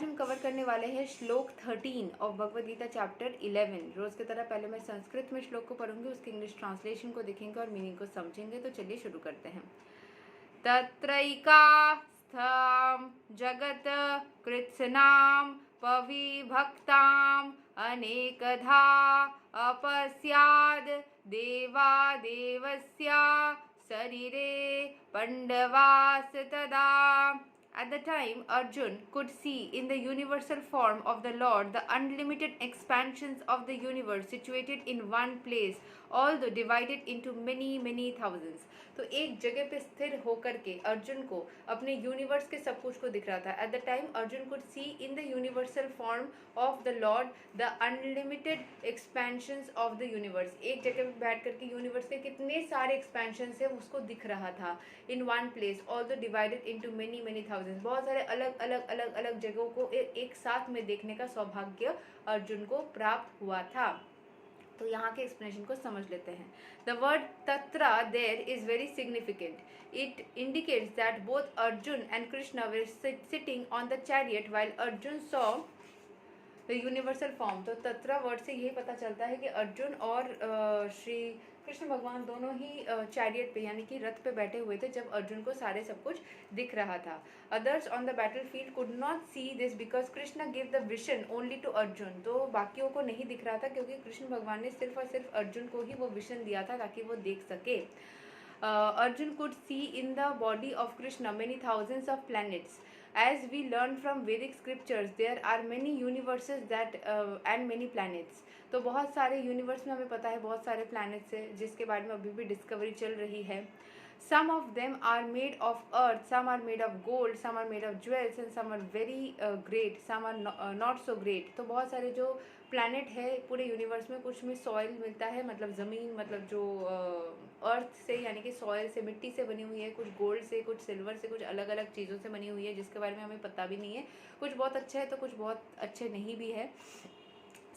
आज हम कवर करने वाले हैं श्लोक 13 ऑफ भगवद गीता चैप्टर 11। रोज की तरह पहले मैं संस्कृत में श्लोक को पढ़ूंगी, उसके इंग्लिश ट्रांसलेशन को देखेंगे और मीनिंग को समझेंगे। तो चलिए शुरू करते हैं। तत्रैकास्थं जगत कृत्स्नां पविभक्तां अनेकधा अपस्याद देवादेवस्य शरीरे पंडवास तदा। At the time, Arjun could see in the universal form of the Lord the unlimited expansions of the universe situated in one place, although divided into many thousands. तो एक जगह पे स्थिर होकर के अर्जुन को अपने यूनिवर्स के सब कुछ को दिख रहा था। At the time, Arjun could see in the universal form of the Lord the unlimited expansions of the universe. एक जगह पे बैठ करके यूनिवर्स के कितने सारे एक्सपेंशंस है उसको दिख रहा था। In one place, although divided into many thousands. बहुत सारे अलग जगहों को एक साथ में देखने का सौभाग्य अर्जुन को प्राप्त हुआ था। तो यहाँ के एक्सप्लेनेशन को समझ लेते हैं। द वर्ड तत्र there is very significant. It indicates that both Arjun and Krishna were sitting on the chariot while Arjun saw the universal form. तो तत्र वर्ड से यही पता चलता है कि अर्जुन और श्री कृष्ण भगवान दोनों ही चैरियट पे यानी कि रथ पे बैठे हुए थे जब अर्जुन को सारे सब कुछ दिख रहा था। Others on the battlefield could not see this because Krishna give the vision only to Arjun. तो बाकियों को नहीं दिख रहा था क्योंकि कृष्ण भगवान ने सिर्फ और सिर्फ अर्जुन को ही वो विजन दिया था ताकि वो देख सके। Arjun could see in the body of Krishna many thousands of planets. As we learn from Vedic scriptures, there are many universes that and many planets. तो बहुत सारे यूनिवर्स में हमें पता है बहुत सारे प्लैनेट्स है जिसके बारे में अभी भी डिस्कवरी चल रही है। Some of them are made of earth, some are made of gold, some are made of jewels and some are very great, some are not so great. तो बहुत सारे जो प्लैनेट है पूरे यूनिवर्स में, कुछ में सॉइल मिलता है मतलब ज़मीन, मतलब जो अर्थ से यानी कि सॉइल से मिट्टी से बनी हुई है, कुछ गोल्ड से, कुछ सिल्वर से, कुछ अलग अलग चीज़ों से बनी हुई है जिसके बारे में हमें पता भी नहीं है। कुछ बहुत अच्छे है तो कुछ बहुत अच्छे नहीं भी है।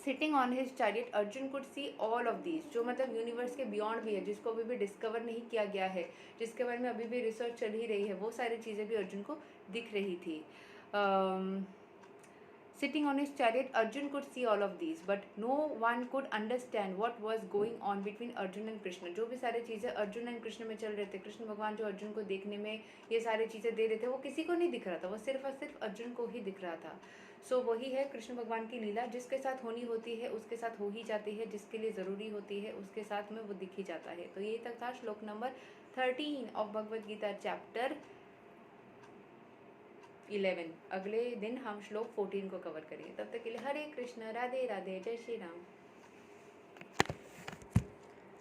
Sitting on his chariot Arjun could see all of these, जो मतलब यूनिवर्स के बियॉन्ड भी है, जिसको अभी भी डिस्कवर नहीं किया गया है, जिसके बारे में अभी भी रिसर्च चल ही रही है, वो सारी चीज़ें भी अर्जुन को दिख रही थी। Sitting on his chariot, Arjun could see all of these, but no one could understand what was going on between Arjun and Krishna. जो भी सारी चीज़ें अर्जुन एंड कृष्ण में चल रहे थे, कृष्ण भगवान जो अर्जुन को देखने में ये सारी चीज़ें दे रहे थे, वो किसी को नहीं दिख रहा था, वो सिर्फ और सिर्फ अर्जुन को ही दिख रहा था। सो वही है कृष्ण भगवान की लीला, जिसके साथ होनी होती है उसके साथ हो ही जाती है, जिसके लिए ज़रूरी होती है उसके साथ में वो दिख ही जाता है। तो ये तक था श्लोक number 13 of Bhagavad Gita chapter 11। अगले दिन हम श्लोक 14 को कवर करेंगे। तब तक के लिए हरे कृष्ण, राधे राधे, जय श्री राम।